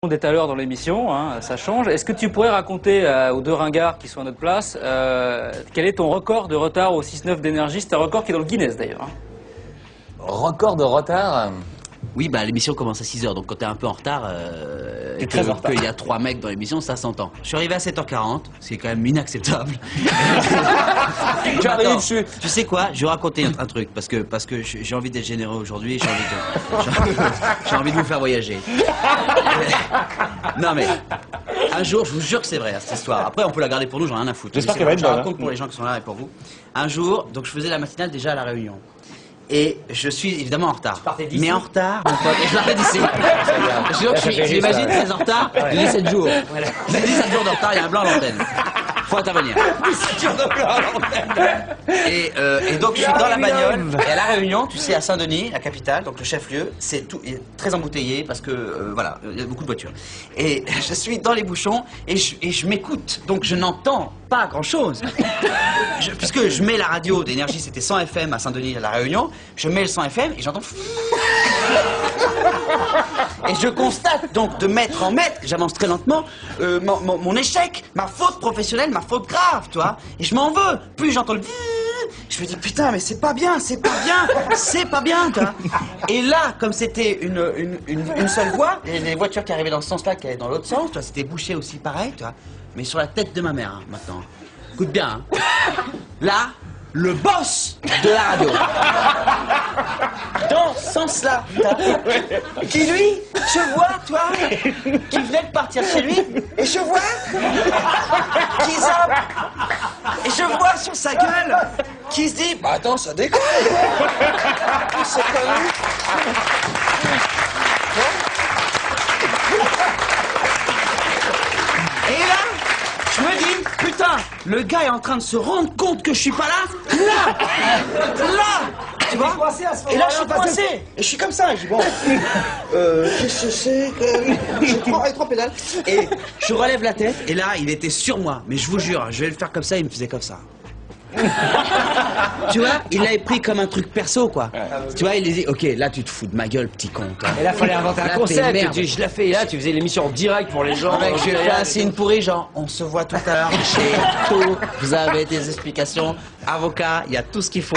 Dès à l'heure dans l'émission, hein, ça change. Est-ce que tu pourrais raconter aux deux ringards qui sont à notre place quel est ton record de retard au 6-9 d'énergie? C'est un record qui est dans le Guinness d'ailleurs. Hein. Record de retard? Oui, bah l'émission commence à 6h, donc quand t'es un peu en retard, et qu'il y a 3 mecs dans l'émission, ça s'entend. Je suis arrivé à 7h40, c'est quand même inacceptable. Attends, tu sais quoi? Je vais raconter un truc, parce que j'ai envie d'être généreux aujourd'hui, j'ai envie de vous faire voyager. Non mais, un jour, je vous jure que c'est vrai, cette histoire. Après, on peut la garder pour nous, j'en ai rien à foutre. J'espère qu'elle va être bonne. Je raconte pour les gens qui sont là et pour vous. Un jour, donc je faisais la matinale déjà à La Réunion. Et je suis évidemment en retard. Mais en retard, mon pote, je partais d'ici. J'imagine que c'est en retard, j'ai 17 jours. J'ai 17 jours de retard, il y a un blanc à l'antenne. Faut intervenir. 17 jours de blanc à l'antenne. Et donc je suis dans la bagnole, et à La Réunion, tu sais, à Saint-Denis, la capitale, donc le chef-lieu, c'est tout est très embouteillé parce que, voilà, il y a beaucoup de voitures. Et je suis dans les bouchons, et je m'écoute, donc je n'entends pas grand-chose. Puisque je mets la radio d'énergie, c'était 100 FM à Saint-Denis, à La Réunion, je mets le 100 FM et j'entends... Et je constate donc de mètre en mètre, j'avance très lentement, mon échec, ma faute professionnelle, ma faute grave, tu vois. Et je m'en veux. Plus j'entends le... Je me dis, putain, mais c'est pas bien, c'est pas bien, c'est pas bien, tu vois. Et là, comme c'était une seule voie, et les voitures qui arrivaient dans ce sens-là, qui allaient dans l'autre sens, tu vois, c'était bouché aussi pareil, tu vois. Mais sur la tête de ma mère, hein, maintenant. Écoute bien, hein. Là, le boss de la radio. Dans ce sens-là, qui lui, je vois, toi, qui venait de partir chez lui, et je vois, qui zappe, et je vois sur sa gueule, qui se dit, bah attends, ça déconne. C'est connu. Et là, je me dis, putain, le gars est en train de se rendre compte que je suis pas là, tu vois. Et là, je suis coincé, et je suis comme ça, je dis, bon, qu'est-ce que c'est que... Je prends avec 3 pédales, et je relève la tête, et là, il était sur moi, mais je vous jure, je vais le faire comme ça, il me faisait comme ça. Tu vois, il l'avait pris comme un truc perso, quoi. Tu vois, il lui dit, ok, là tu te fous de ma gueule, petit con. Toi. Et là, fallait inventer un concept. Je l'ai fait, et là, tu faisais l'émission en direct pour les gens. Mec, je fais un signe pourri, genre, on se voit tout à l'heure chez tout. Vous avez des explications, avocat, il y a tout ce qu'il faut.